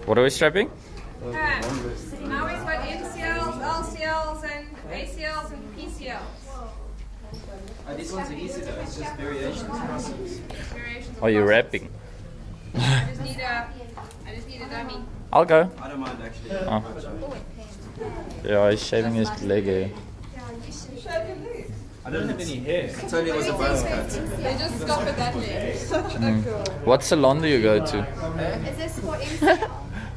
What are we strapping? Now we've got MCLs, LCLs, and ACLs and PCLs. These ones are easy though, it's just variations process. Are you rapping? I just need a dummy. I'll go. I don't mind actually. Oh. Yeah, he's shaving his leg here. I don't have any hair. It only was a buzz cut. They just stop at that leg. What salon do you go to? Is this for MCL?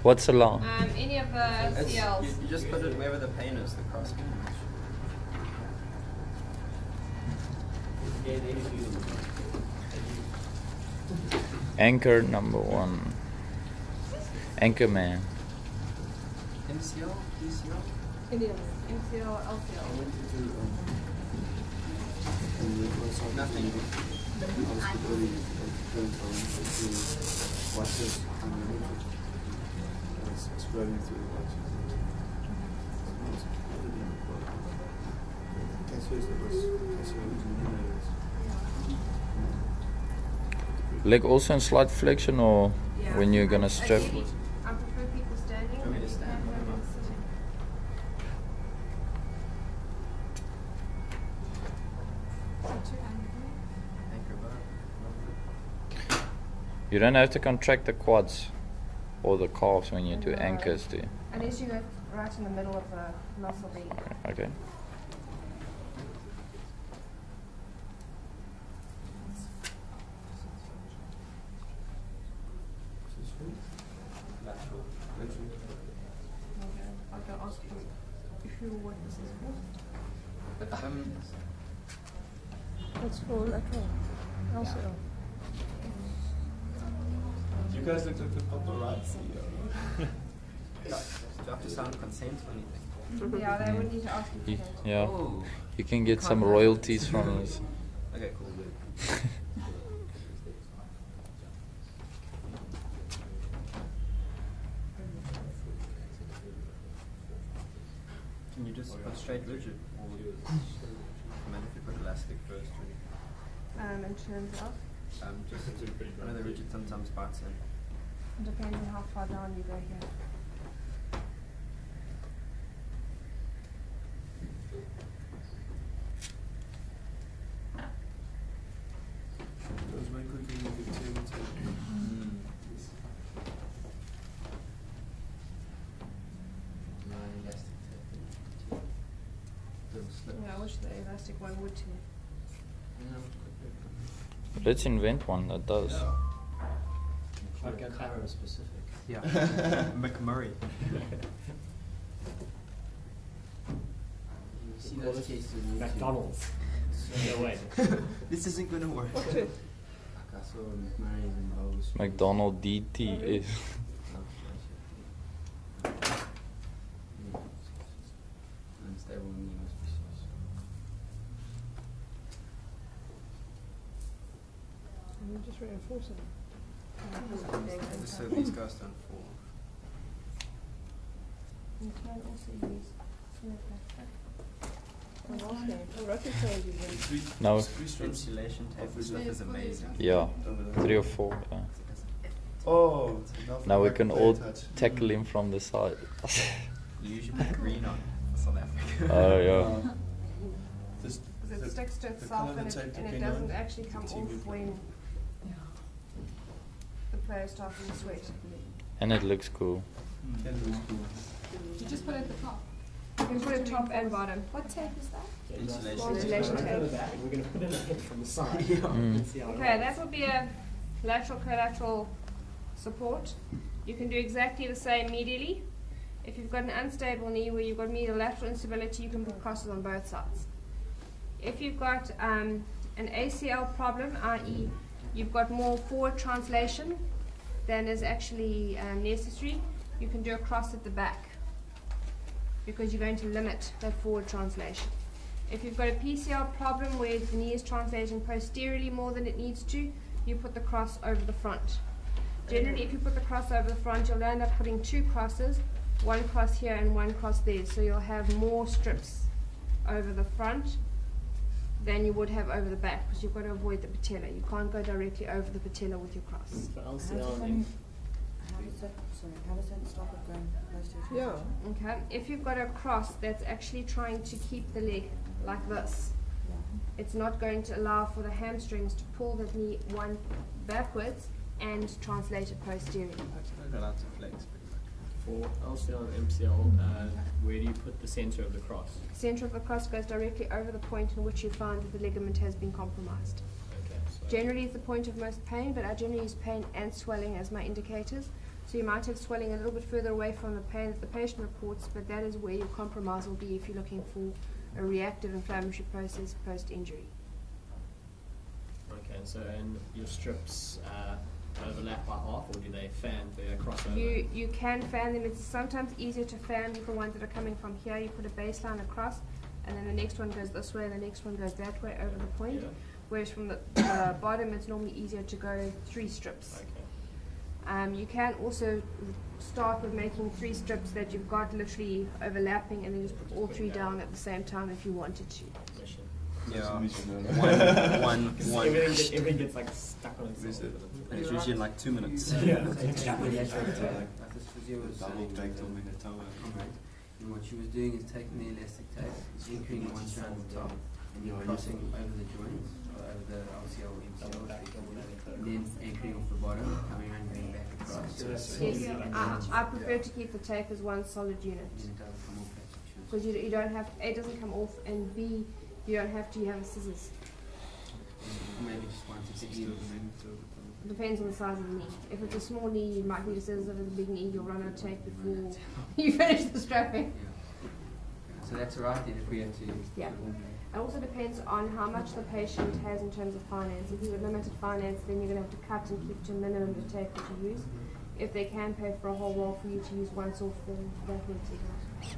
What salon? Any of the CLs. You just put it wherever the pain is, the cross. Anchor number 1. Anchor man. MCL? PCL? Any of them. MCL, LCL. Nothing. Leg also in slight flexion or when you're gonna strap? I prefer people standing. Want me to stand? Anchor bar. You don't have to contract the quads or the calves when you do anchors, do you? Unless you go right in the middle of the muscle bead. Okay. I can ask you if you what this is for. It's for lateral. LCL. You guys look like the paparazzi. Do you have to sign consent or anything? Yeah, they would need to ask you for that. Yeah. Oh. You can get some royalties from this. Okay, cool. Can you just put straight rigid? Or I mean, if you put elastic first, really. In terms of, Just one of the rigid sometimes bites in. depending on how far down you go here. Goes way quicker than you could do. Yeah, I wish the elastic one would too. Let's invent one that does. Like a Cairo specific. Yeah. McMurray. See those cases in YouTube? McDonald's. No way. This isn't gonna work. What too? Like I saw McMurray's and Lowe's. McDonald DT is. You just reinforce it. So these guys don't fall. You can also use No. Insulation tape and stuff is amazing. Yeah. 3 or 4. Yeah. Oh. Now we can all tackle him from the side. You usually put green on for South Africa. Oh yeah. This, because it sticks to itself and it doesn't actually come off when the player starts to sweat. And it looks cool. You just put it at the top. You can put it top and bottom. What tape is that? Insulation tape. We're going to put in a hit from the side. Okay, that would be a lateral collateral support. You can do exactly the same medially. If you've got an unstable knee where you've got medial lateral instability, you can put crosses on both sides. If you've got an ACL problem, i.e. you've got more forward translation than is actually necessary, you can do a cross at the back because you're going to limit that forward translation. If you've got a PCL problem where the knee is translating posteriorly more than it needs to, you put the cross over the front. Generally, if you put the cross over the front, you'll end up putting 2 crosses, 1 cross here and 1 cross there, so you'll have more strips over the front than you would have over the back, because you've got to avoid the patella. You can't go directly over the patella with your cross. For LCL and how does that stop it going close to each other? Yeah. Okay, if you've got a cross that's actually trying to keep the leg like this, it's not going to allow for the hamstrings to pull the knee one backwards and translate it posteriorly. It's allowed to flex pretty much. For LCL and MCL, where do you put the center of the cross? Center of the cross goes directly over the point in which you find that the ligament has been compromised. Okay, so Generally is the point of most pain, but I generally use pain and swelling as my indicators. So you might have swelling a little bit further away from the pain that the patient reports, but that is where your compromise will be if you're looking for a reactive inflammatory process post-injury. okay, so and your strips overlap by half, or do they fan? Do they cross over? You can fan them. It's sometimes easier to fan with the ones that are coming from here. You put a baseline across, and then the next one goes this way, and the next one goes that way over the point. Yeah. Whereas from the bottom, it's normally easier to go 3 strips. Okay. You can also start with making 3 strips that you've got literally overlapping, and then just put all 3 down at the same time if you wanted to. Mission. Yeah. Because one. everything gets like stuck on Is itself. it? And it's usually in like 2 minutes. Yeah. Like this physio was saying, and what she was doing is taking the elastic tape, anchoring one strand on top, and you're crossing over the joints, or over the LCL, MCL, and then anchoring off the bottom, coming around, going back across. Yes, I prefer to keep the tape as one solid unit. And it doesn't come off as it should. Because you don't have, A, it doesn't come off, and B, you don't have to, you have scissors. Maybe just 1 to 16. Depends on the size of the knee. If it's a small knee, you might need a scissors. If it's a big knee, you'll run out of tape before you finish the strapping. Yeah. So that's right then if we have to. Yeah. It also depends on how much the patient has in terms of finance. If you've got limited finance, then you're going to have to cut and keep to a minimum the tape that you use. If they can pay for a whole roll for you to use once off, then that works as well.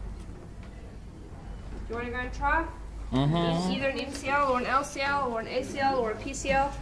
Do you want to go and try? Either an MCL or an LCL or an ACL or a PCL.